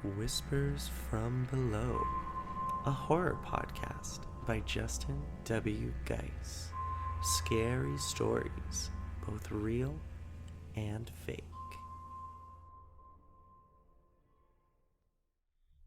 Whispers from Below, a horror podcast by Justin W. Geis. Scary stories, both real and fake.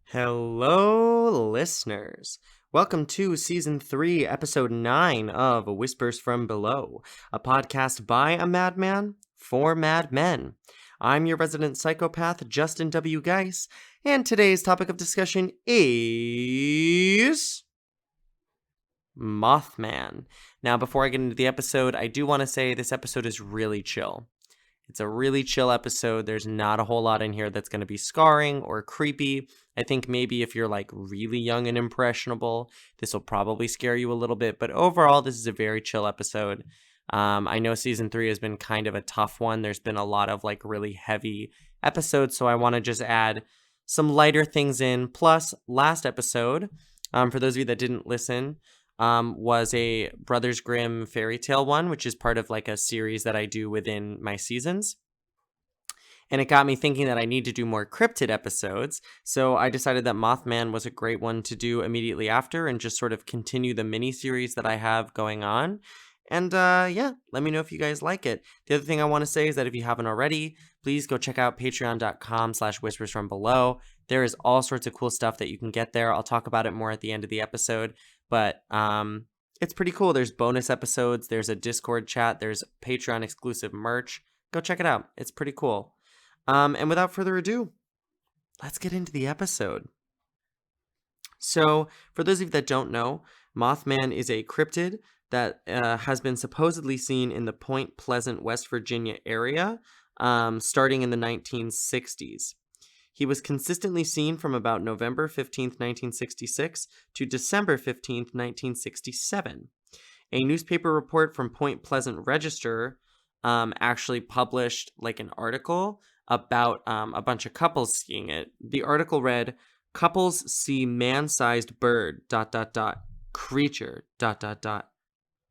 Hello, listeners. Welcome to Season 3, Episode 9 of Whispers from Below, a podcast by a madman for madmen. I'm your resident psychopath, Justin W. Geis, and today's topic of discussion is Mothman. Now, before I get into the episode, I do want to say this episode is really chill. It's a really chill episode. There's not a whole lot in here that's going to be scarring or creepy. I think maybe if you're like really young and impressionable, this will probably scare you a little bit. But overall, this is a very chill episode. I know season 3 has been kind of a tough one. There's been a lot of like really heavy episodes. So I want to just add some lighter things in. Plus, last episode, for those of you that didn't listen, was a Brothers Grimm fairy tale one, which is part of like a series that I do within my seasons. And it got me thinking that I need to do more cryptid episodes. So I decided that Mothman was a great one to do immediately after and just sort of continue the mini series that I have going on. And yeah, let me know if you guys like it. The other thing I want to say is that if you haven't already, please go check out patreon.com/whispersfrombelow. There is all sorts of cool stuff that you can get there. I'll talk about it more at the end of the episode. But it's pretty cool. There's bonus episodes. There's a Discord chat. There's Patreon exclusive merch. Go check it out. It's pretty cool. And without further ado, let's get into the episode. So for those of you that don't know, Mothman is a cryptid that has been supposedly seen in the Point Pleasant, West Virginia area starting in the 1960s. He was consistently seen from about November 15th, 1966 to December 15th, 1967. A newspaper report from Point Pleasant Register actually published like an article about a bunch of couples seeing it. The article read, "Couples see man-sized bird, ... creature, ...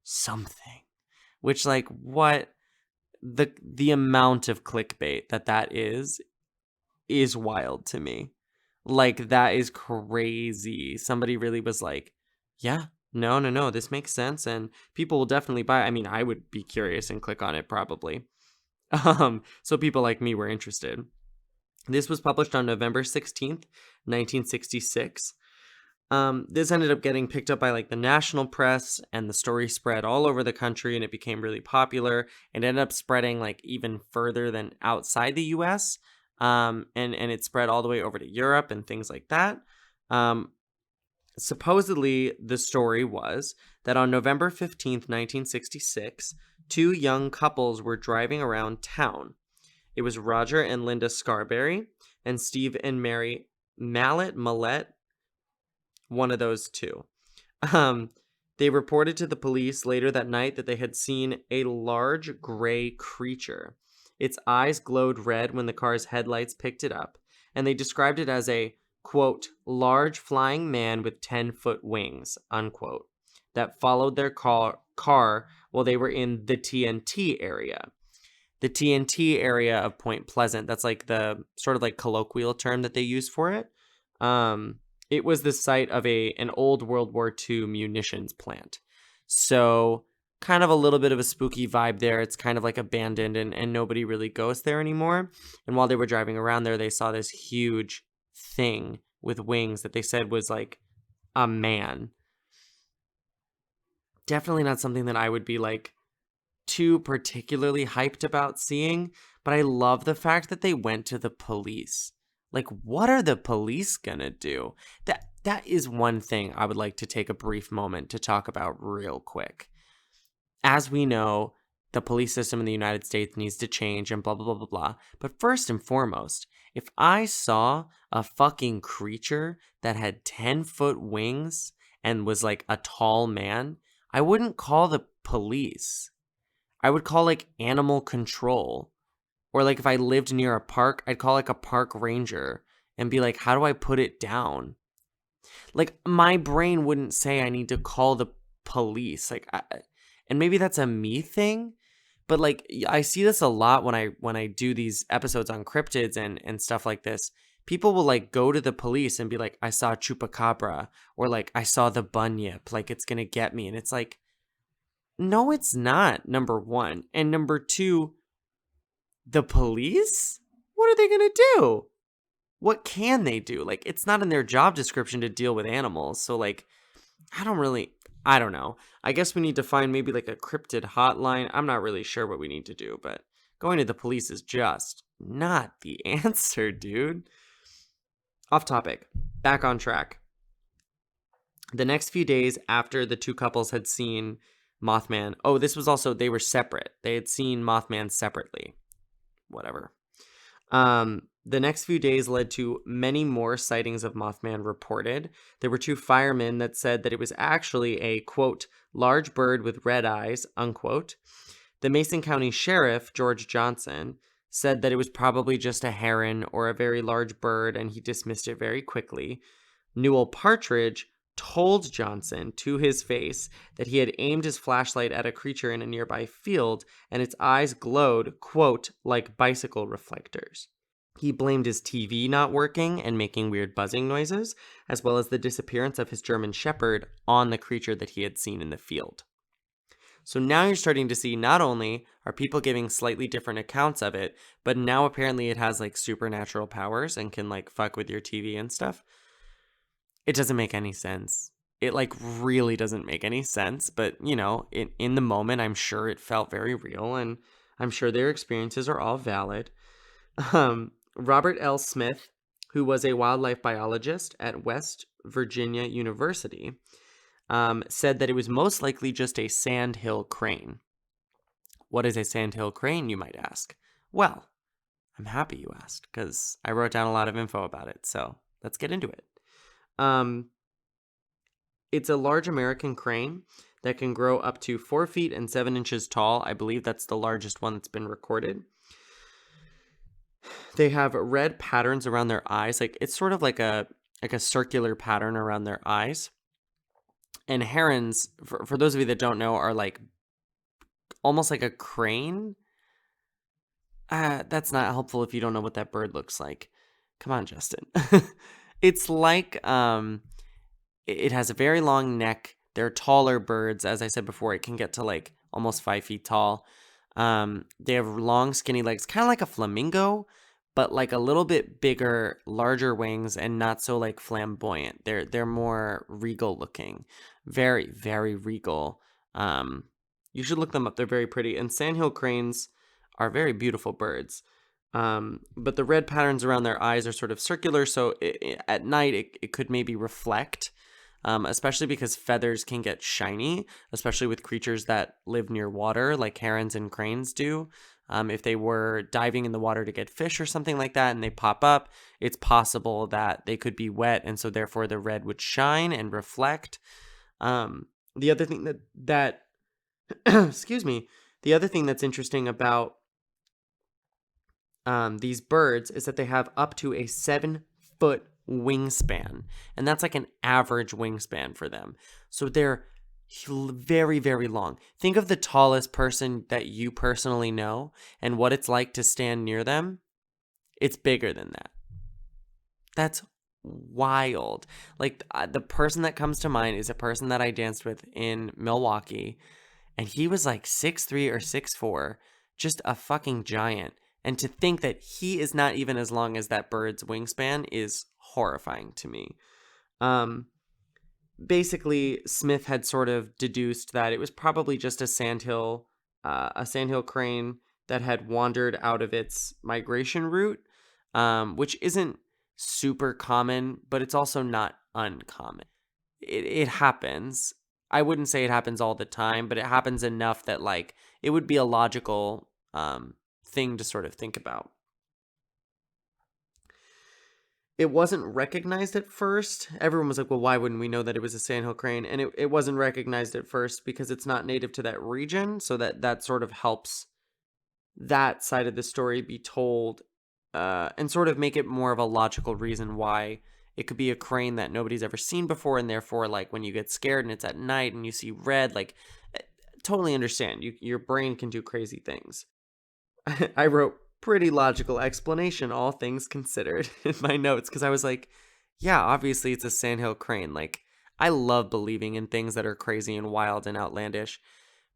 something." Which, like, what? The amount of clickbait that is wild to me. Like, that is crazy. Somebody really was like, yeah, no, this makes sense, and people will definitely buy it. I mean, I would be curious and click on it probably. So people like me were interested. This was published on November 16th, 1966. This ended up getting picked up by like the national press, and the story spread all over the country, and it became really popular and ended up spreading like even further than outside the US. And it spread all the way over to Europe and things like that. Supposedly, the story was that on November 15th, 1966, two young couples were driving around town. It was Roger and Linda Scarberry and Steve and Mary Mallet, one of those two. They reported to the police later that night that they had seen a large gray creature. Its eyes glowed red when the car's headlights picked it up, and they described it as a, quote, large flying man with 10-foot wings, unquote, that followed their car while they were in the TNT area. The TNT area of Point Pleasant, that's like the sort of like colloquial term that they use for it. It was the site of an old World War II munitions plant. So kind of a little bit of a spooky vibe there. It's kind of like abandoned, and nobody really goes there anymore. And while they were driving around there, they saw this huge thing with wings that they said was like a man. Definitely not something that I would be like too particularly hyped about seeing, but I love the fact that they went to the police. Like, what are the police gonna do? That is one thing I would like to take a brief moment to talk about real quick. As we know, the police system in the United States needs to change and blah, blah, blah, blah, blah. But first and foremost, if I saw a fucking creature that had 10-foot wings and was like a tall man, I wouldn't call the police. I would call like animal control. Or like if I lived near a park, I'd call like a park ranger and be like, how do I put it down? Like, my brain wouldn't say I need to call the police. Like, and maybe that's a me thing, but like I see this a lot when I do these episodes on cryptids and stuff like this. people will like go to the police and be like, I saw a chupacabra, or like I saw the bunyip, like it's gonna get me. And it's like, no, it's not, number one. And number two, the police? What are they gonna do? What can they do? Like, it's not in their job description to deal with animals. So like, I don't know. I guess we need to find maybe like a cryptid hotline. I'm not really sure what we need to do, but going to the police is just not the answer, dude. Off topic. Back on track. The next few days after the two couples had seen Mothman. Oh, this was also, they were separate. They had seen Mothman separately. Whatever. The next few days led to many more sightings of Mothman reported. There were two firemen that said that it was actually a, quote, large bird with red eyes, unquote. The Mason County Sheriff, George Johnson, said that it was probably just a heron or a very large bird, and he dismissed it very quickly. Newell Partridge told Johnson to his face that he had aimed his flashlight at a creature in a nearby field, and its eyes glowed, quote, like bicycle reflectors. He blamed his TV not working and making weird buzzing noises, as well as the disappearance of his German Shepherd, on the creature that he had seen in the field. So now you're starting to see not only are people giving slightly different accounts of it, but now apparently it has like supernatural powers and can like fuck with your TV and stuff. It doesn't make any sense. It like really doesn't make any sense, but you know, in the moment, I'm sure it felt very real, and I'm sure their experiences are all valid. Robert L. Smith, who was a wildlife biologist at West Virginia University, said that it was most likely just a sandhill crane. What is a sandhill crane, you might ask? Well, I'm happy you asked, because I wrote down a lot of info about it, so let's get into it. It's a large American crane that can grow up to 4 feet and 7 inches tall. I believe that's the largest one that's been recorded. They have red patterns around their eyes. Like it's sort of like a circular pattern around their eyes. And herons, for those of you that don't know, are like almost like a crane. That's not helpful if you don't know what that bird looks like. Come on, Justin. It's like it has a very long neck. They're taller birds. As I said before, it can get to like almost 5 feet tall. They have long, skinny legs, kind of like a flamingo, but like a little bit bigger, larger wings, and not so like flamboyant. They're more regal looking, very, very regal. You should look them up. They're very pretty. And sandhill cranes are very beautiful birds. But the red patterns around their eyes are sort of circular, so at night it could maybe reflect. Especially because feathers can get shiny, especially with creatures that live near water, like herons and cranes do. If they were diving in the water to get fish or something like that and they pop up, it's possible that they could be wet, and so therefore the red would shine and reflect. The other thing that excuse me, the other thing that's interesting about these birds is that they have up to a 7-foot wingspan, and that's like an average wingspan for them. So they're very, very long. Think of the tallest person that you personally know and what it's like to stand near them. It's bigger than that. That's wild. Like the person that comes to mind is a person that I danced with in Milwaukee, and he was like 6'3" or 6'4", just a fucking giant. And to think that he is not even as long as that bird's wingspan is horrifying to me. Basically, Smith had sort of deduced that it was probably just a sandhill crane that had wandered out of its migration route, which isn't super common, but it's also not uncommon. It happens. I wouldn't say it happens all the time, but it happens enough that like it would be a logical thing to sort of think about. It wasn't recognized at first. Everyone was like, well, why wouldn't we know that it was a sandhill crane? And it wasn't recognized at first because it's not native to that region. So that sort of helps that side of the story be told and sort of make it more of a logical reason why it could be a crane that nobody's ever seen before. And therefore, like when you get scared and it's at night and you see red, like totally understand. Your brain can do crazy things. I wrote Pretty logical explanation, all things considered, in my notes, because I was like, yeah, obviously it's a sandhill crane. Like, I love believing in things that are crazy and wild and outlandish.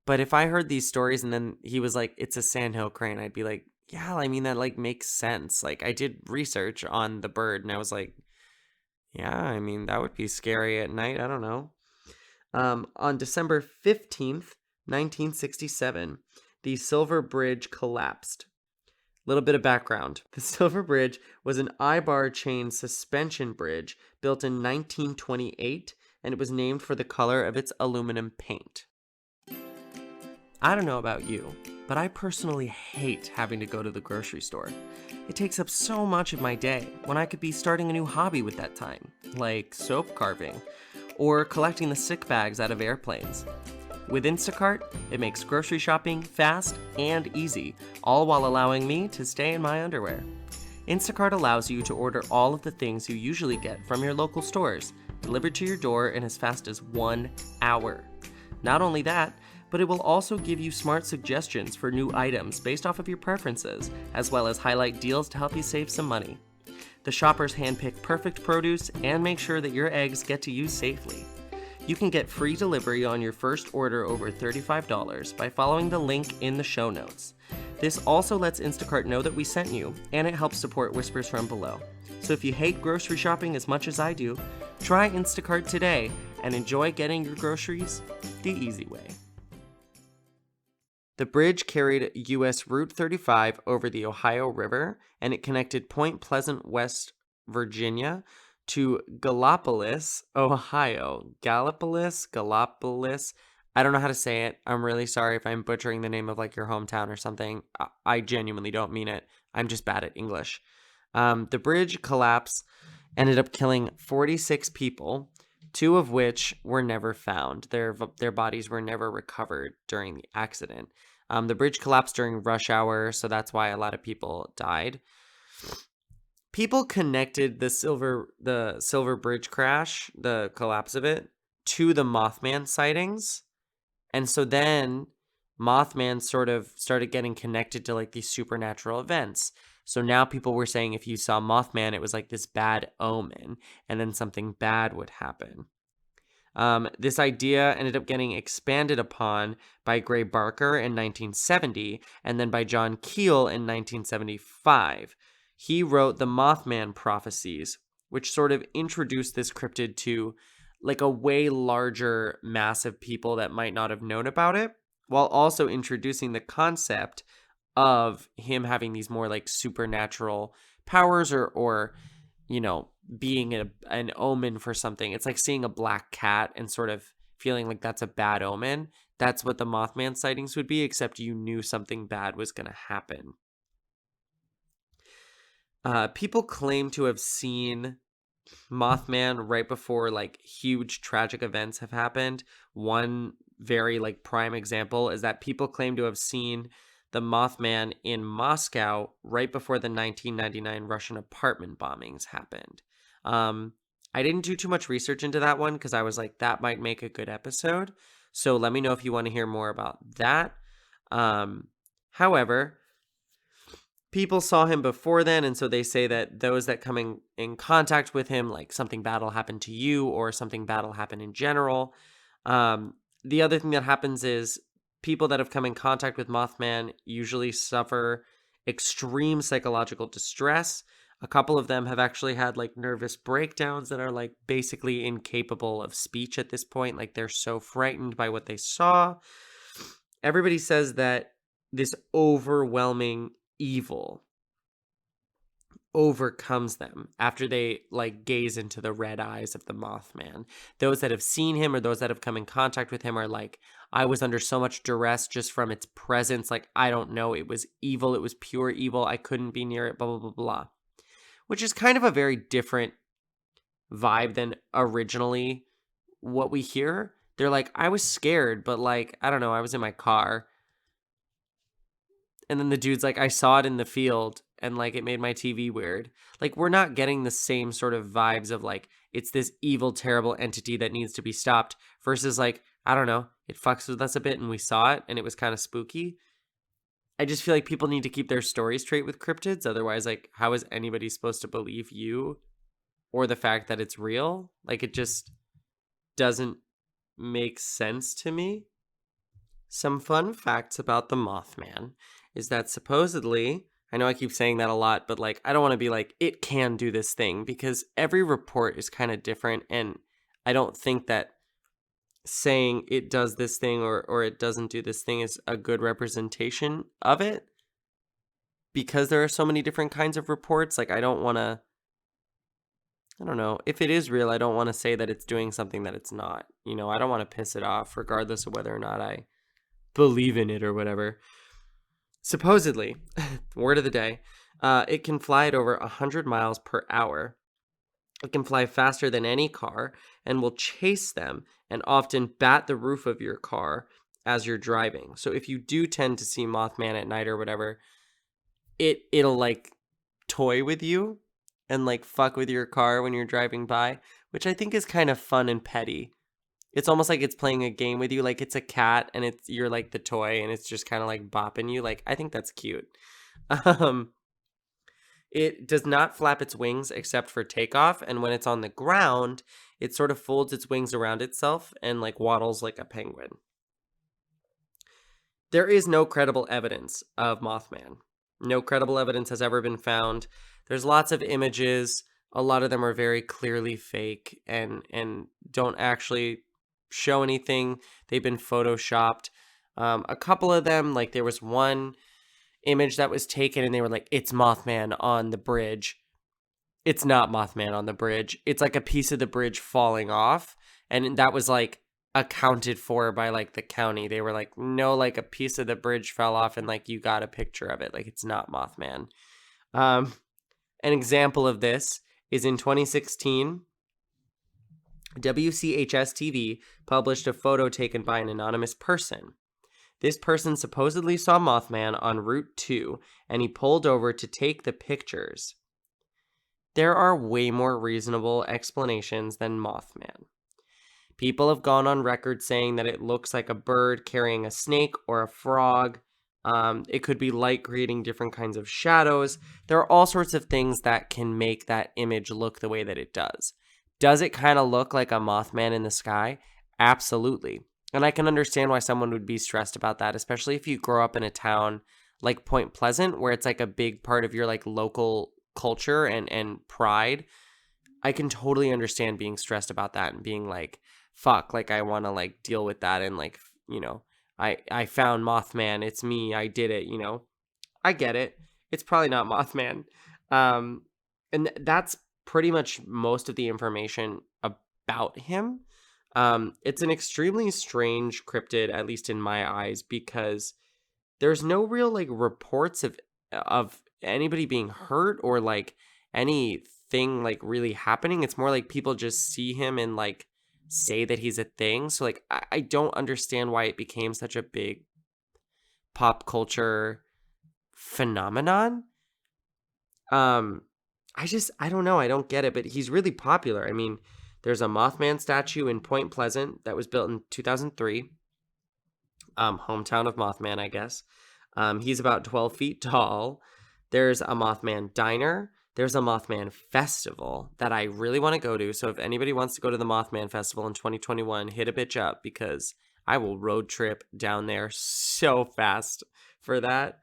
But if I heard these stories and then he was like, it's a sandhill crane, I'd be like, yeah, I mean, that like makes sense. Like, I did research on the bird and I was like, yeah, I mean, that would be scary at night. I don't know. On December 15th, 1967, the Silver Bridge collapsed. Little bit of background. The Silver Bridge was an I-bar chain suspension bridge built in 1928, and it was named for the color of its aluminum paint. I don't know about you, but I personally hate having to go to the grocery store. It takes up so much of my day when I could be starting a new hobby with that time, like soap carving, or collecting the sick bags out of airplanes. With Instacart, it makes grocery shopping fast and easy, all while allowing me to stay in my underwear. Instacart allows you to order all of the things you usually get from your local stores, delivered to your door in as fast as 1 hour. Not only that, but it will also give you smart suggestions for new items based off of your preferences, as well as highlight deals to help you save some money. The shoppers handpick perfect produce and make sure that your eggs get to you safely. You can get free delivery on your first order over $35 by following the link in the show notes. This also lets Instacart know that we sent you, and it helps support Whispers from Below. So if you hate grocery shopping as much as I do, try Instacart today and enjoy getting your groceries the easy way. The bridge carried U.S. Route 35 over the Ohio River, and it connected Point Pleasant, West Virginia, to Gallipolis, Ohio. Gallipolis. I don't know how to say it. I'm really sorry if I'm butchering the name of like your hometown or something. I genuinely don't mean it. I'm just bad at English. The bridge collapse ended up killing 46 people, 2 of which were never found. Their bodies were never recovered during the accident. The bridge collapsed during rush hour, so that's why a lot of people died. People connected the Silver Bridge crash, the collapse of it, to the Mothman sightings. And so then Mothman sort of started getting connected to like these supernatural events. So now people were saying if you saw Mothman, it was like this bad omen, and then something bad would happen. This idea ended up getting expanded upon by Gray Barker in 1970, and then by John Keel in 1975. He wrote the Mothman prophecies, which sort of introduced this cryptid to like a way larger mass of people that might not have known about it, while also introducing the concept of him having these more like supernatural powers or you know, being an omen for something. It's like seeing a black cat and sort of feeling like that's a bad omen. That's what the Mothman sightings would be, except you knew something bad was going to happen. People claim to have seen Mothman right before like huge tragic events have happened. One very like prime example is that people claim to have seen the Mothman in Moscow right before the 1999 Russian apartment bombings happened. I didn't do too much research into that one because I was like, that might make a good episode. So let me know if you want to hear more about that. However, people saw him before then, and so they say that those that come in contact with him, like something bad will happen to you or something bad will happen in general. The other thing that happens is people that have come in contact with Mothman usually suffer extreme psychological distress. A couple of them have actually had like nervous breakdowns that are like basically incapable of speech at this point. Like they're so frightened by what they saw. Everybody says that this overwhelming evil overcomes them after they like gaze into the red eyes of the Mothman. Those that have seen him or those that have come in contact with him are like, I was under so much duress just from its presence. Like, I don't know. It was evil. It was pure evil. I couldn't be near it, blah, blah, blah, blah. Which is kind of a very different vibe than originally what we hear. They're like, I was scared, but like, I don't know. I was in my car. And then the dude's like, I saw it in the field and like it made my TV weird. Like, we're not getting the same sort of vibes of like, it's this evil, terrible entity that needs to be stopped versus like, I don't know, it fucks with us a bit and we saw it and it was kind of spooky. I just feel like people need to keep their stories straight with cryptids. Otherwise, like, how is anybody supposed to believe you or the fact that it's real? Like, it just doesn't make sense to me. Some fun facts about the Mothman is that supposedly, I know I keep saying that a lot, but like, I don't want to be like, it can do this thing, because every report is kind of different. And I don't think that saying it does this thing or it doesn't do this thing is a good representation of it, because there are so many different kinds of reports. Like, I don't know. If it is real, I don't want to say that it's doing something that it's not. I don't want to piss it off, regardless of whether or not I believe in it or whatever. Supposedly, word of the day, it can fly at over 100 miles per hour. It can fly faster than any car and will chase them and often bat the roof of your car as you're driving. So if you do tend to see Mothman at night or whatever, it'll like toy with you and like fuck with your car when you're driving by, which I think is kind of fun and petty. It's almost like it's playing a game with you, like it's a cat and you're like the toy and it's just kind of like bopping you. Like, I think that's cute. It does not flap its wings except for takeoff, and when it's on the ground, it sort of folds its wings around itself and like waddles like a penguin. There is no credible evidence of Mothman. No credible evidence has ever been found. There's lots of images. A lot of them are very clearly fake and don't actually show anything. They've been photoshopped. A couple of them, like there was one image that was taken and they were like, it's Mothman on the bridge. It's not Mothman on the bridge. It's like a piece of the bridge falling off, and that was like accounted for by like the county. They were like, no, like a piece of the bridge fell off and like you got a picture of it. Like, it's not Mothman. An example of this is in 2016, WCHS TV published a photo taken by an anonymous person. This person supposedly saw Mothman on Route 2, and he pulled over to take the pictures. There are way more reasonable explanations than Mothman. People have gone on record saying that it looks like a bird carrying a snake or a frog. It could be light creating different kinds of shadows. There are all sorts of things that can make that image look the way that it does. Does it kind of look like a Mothman in the sky? Absolutely. And I can understand why someone would be stressed about that, especially if you grow up in a town like Point Pleasant, where it's like a big part of your like local culture and pride. I can totally understand being stressed about that and being like, fuck, like I want to like deal with that. And like, I found Mothman. It's me. I did it. I get it. It's probably not Mothman. And that's pretty much most of the information about him. It's an extremely strange cryptid, at least in my eyes, because there's no real like reports of anybody being hurt or like anything like really happening. It's more like people just see him and like say that he's a thing. So like I don't understand why it became such a big pop culture phenomenon. I don't know. I don't get it, but he's really popular. I mean, there's a Mothman statue in Point Pleasant that was built in 2003. Hometown of Mothman, I guess. He's about 12 feet tall. There's a Mothman diner. There's a Mothman festival that I really want to go to. So if anybody wants to go to the Mothman festival in 2021, hit a bitch up, because I will road trip down there so fast for that.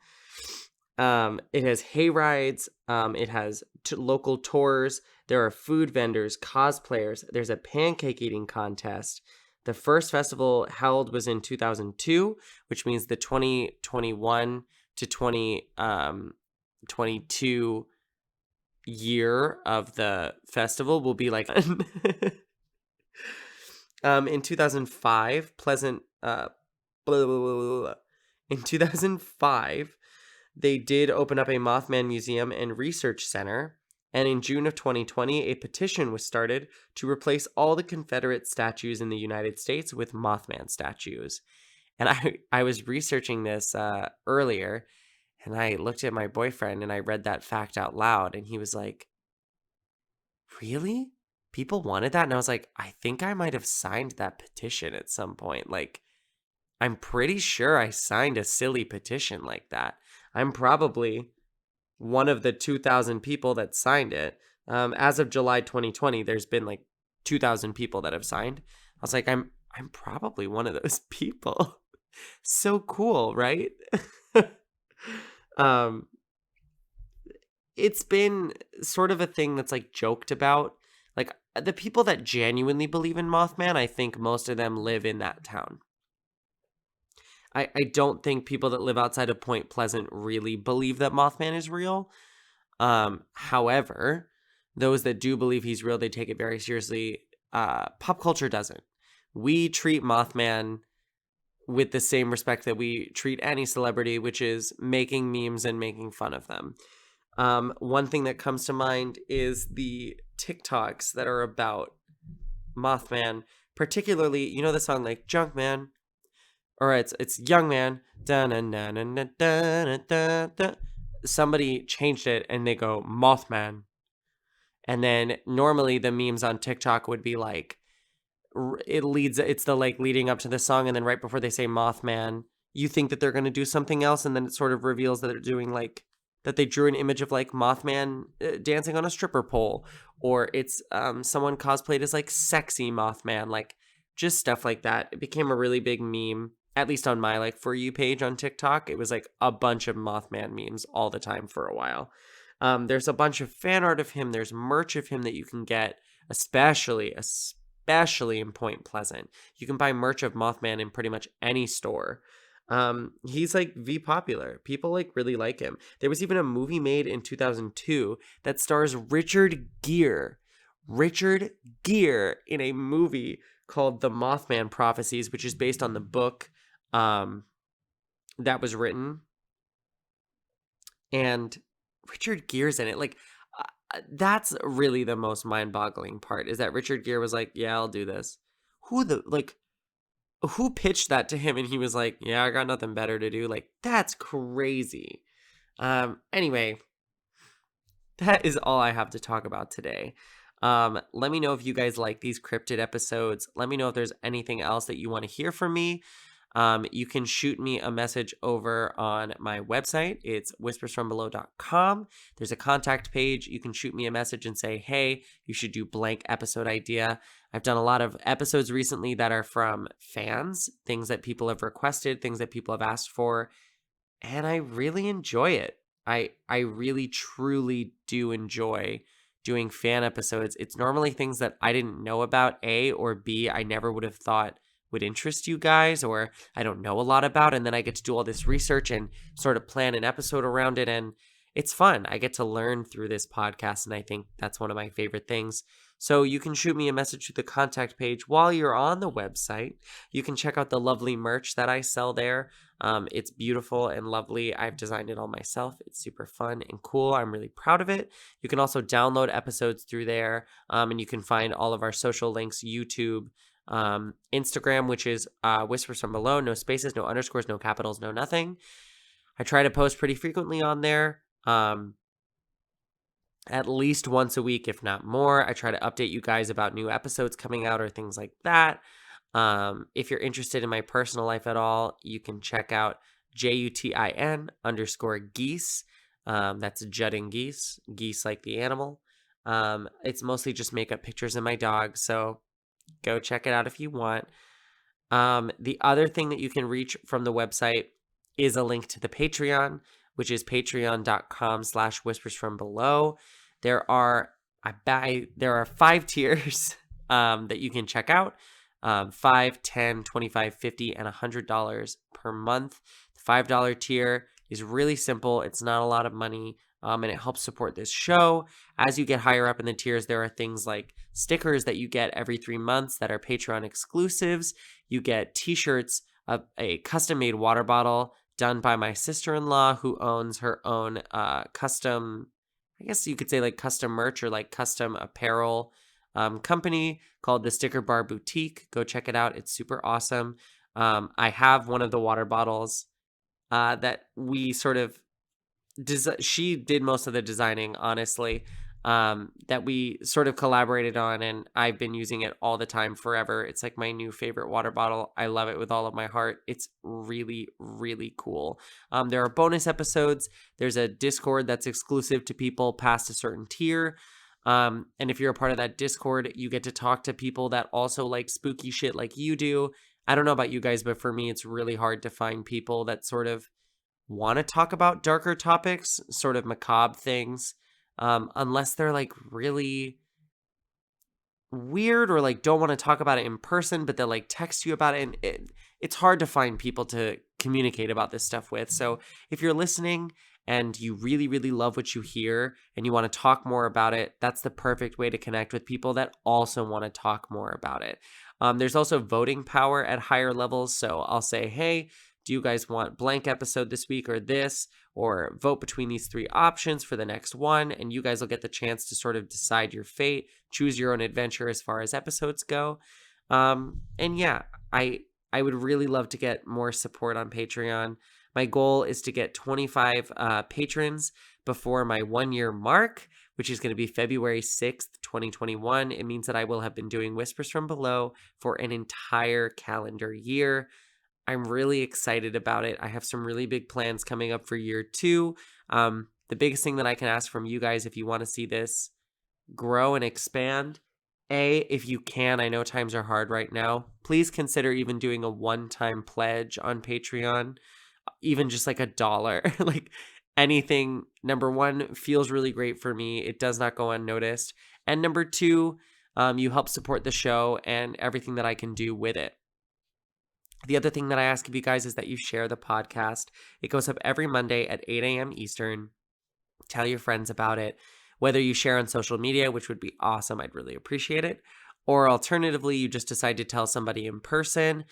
It has hay rides. It has local tours. There are food vendors, cosplayers. There's a pancake eating contest. The first festival held was in 2002, which means the 2021 to 2022 year of the festival will be like in 2005, in 2005, they did open up a Mothman museum and research center. And in June of 2020, a petition was started to replace all the Confederate statues in the United States with Mothman statues. And I was researching this earlier, and I looked at my boyfriend and I read that fact out loud, and he was like, really? People wanted that? And I was like, I think I might have signed that petition at some point. Like, I'm pretty sure I signed a silly petition like that. I'm probably one of the 2,000 people that signed it. As of July 2020, there's been like 2,000 people that have signed. I was like, I'm probably one of those people. So cool, right? um, it's been sort of a thing that's like joked about. Like the people that genuinely believe in Mothman, I think most of them live in that town. I don't think people that live outside of Point Pleasant really believe that Mothman is real. However, those that do believe he's real, they take it very seriously. Pop culture doesn't. We treat Mothman with the same respect that we treat any celebrity, which is making memes and making fun of them. One thing that comes to mind is the TikToks that are about Mothman, particularly, you know the song like Junk Man, or it's Young Man. Somebody changed it and they go Mothman. And then normally the memes on TikTok would be like, it's the like leading up to the song, and then right before they say Mothman, you think that they're going to do something else, and then it sort of reveals that they're doing like, that they drew an image of like Mothman dancing on a stripper pole, or it's someone cosplayed as like sexy Mothman, like just stuff like that. It became a really big meme, at least on my like For You page on TikTok. It was like a bunch of Mothman memes all the time for a while. There's a bunch of fan art of him. There's merch of him that you can get, especially in Point Pleasant. You can buy merch of Mothman in pretty much any store. He's like popular. People like really like him. There was even a movie made in 2002 that stars Richard Gere. Richard Gere in a movie called The Mothman Prophecies, which is based on the book that was written. And Richard Gere's in it. Like, that's really the most mind-boggling part, is that Richard Gere was like, yeah, I'll do this. Who pitched that to him and he was like, yeah, I got nothing better to do? Like, that's crazy. Anyway, that is all I have to talk about today. Let me know if you guys like these cryptid episodes. Let me know if there's anything else that you want to hear from me. You can shoot me a message over on my website. It's whispersfrombelow.com. There's a contact page. You can shoot me a message and say, hey, you should do blank episode idea. I've done a lot of episodes recently that are from fans, things that people have requested, things that people have asked for, and I really enjoy it. I really, truly do enjoy doing fan episodes. It's normally things that I didn't know about, A, or B, I never would have thought would interest you guys, or I don't know a lot about, and then I get to do all this research and sort of plan an episode around it, and it's fun. I get to learn through this podcast, and I think that's one of my favorite things. So you can shoot me a message to the contact page while you're on the website. You can check out the lovely merch that I sell there. It's beautiful and lovely. I've designed it all myself. It's super fun and cool. I'm really proud of it. You can also download episodes through there, and you can find all of our social links, YouTube, Instagram, which is Whispers from Below, no spaces, no underscores, no capitals, no nothing. I try to post pretty frequently on there, at least once a week, if not more. I try to update you guys about new episodes coming out or things like that. If you're interested in my personal life at all, you can check out JUTIN_geese. That's jutting geese like the animal. It's mostly just makeup pictures of my dog, so go check it out if you want. The other thing that you can reach from the website is a link to the Patreon, which is patreon.com/whispersfrombelow. There are 5 tiers that you can check out. $5, $10, $25, $50, and $100 per month. The $5 tier is really simple. It's not a lot of money, and it helps support this show. As you get higher up in the tiers, there are things like stickers that you get every 3 months that are Patreon exclusives. You get t-shirts, a custom-made water bottle done by my sister-in-law, who owns her own custom, I guess you could say like custom merch or like custom apparel company called the Sticker Bar Boutique. Go check it out. It's super awesome. I have one of the water bottles that we sort of she did most of the designing, honestly. that we sort of collaborated on, and I've been using it all the time forever. It's like my new favorite water bottle. I love it with all of my heart. It's really, really cool. There are bonus episodes. There's a Discord that's exclusive to people past a certain tier. And if you're a part of that Discord, you get to talk to people that also like spooky shit like you do. I don't know about you guys, but for me, it's really hard to find people that sort of want to talk about darker topics, sort of macabre things, unless they're like really weird or like don't want to talk about it in person, but they'll like text you about it. And it's hard to find people to communicate about this stuff with. So if you're listening and you really, really love what you hear and you want to talk more about it, that's the perfect way to connect with people that also want to talk more about it. There's also voting power at higher levels. So I'll say, hey, do you guys want blank episode this week or this? Or vote between these 3 options for the next one. And you guys will get the chance to sort of decide your fate, choose your own adventure as far as episodes go. And yeah, I would really love to get more support on Patreon. My goal is to get 25 patrons before my 1-year mark, which is going to be February 6th, 2021. It means that I will have been doing Whispers from Below for an entire calendar year. I'm really excited about it. I have some really big plans coming up for year 2. The biggest thing that I can ask from you guys, if you want to see this grow and expand, if you can, I know times are hard right now, please consider even doing a one-time pledge on Patreon, even just like $1. Like anything, number 1, feels really great for me. It does not go unnoticed. And number 2, you help support the show and everything that I can do with it. The other thing that I ask of you guys is that you share the podcast. It goes up every Monday at 8 a.m. Eastern. Tell your friends about it. Whether you share on social media, which would be awesome, I'd really appreciate it. Or alternatively, you just decide to tell somebody in person.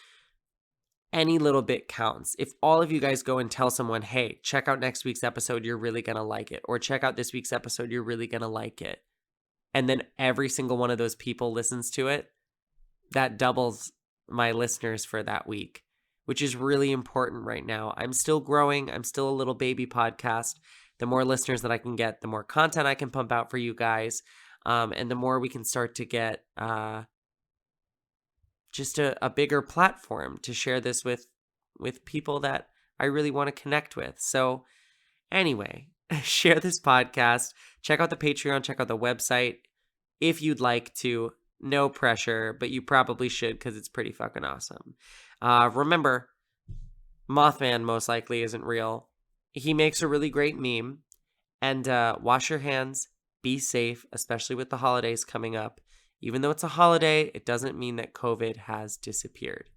Any little bit counts. If all of you guys go and tell someone, hey, check out next week's episode, you're really going to like it. Or check out this week's episode, you're really going to like it. And then every single one of those people listens to it, that doubles my listeners for that week, which is really important right now. I'm still growing. I'm still a little baby podcast. The more listeners that I can get, the more content I can pump out for you guys. And the more we can start to get just a bigger platform to share this with people that I really want to connect with. So anyway, share this podcast. Check out the Patreon. Check out the website if you'd like to. No pressure, but you probably should because it's pretty fucking awesome. Remember, Mothman most likely isn't real. He makes a really great meme. And wash your hands. Be safe, especially with the holidays coming up. Even though it's a holiday, it doesn't mean that COVID has disappeared.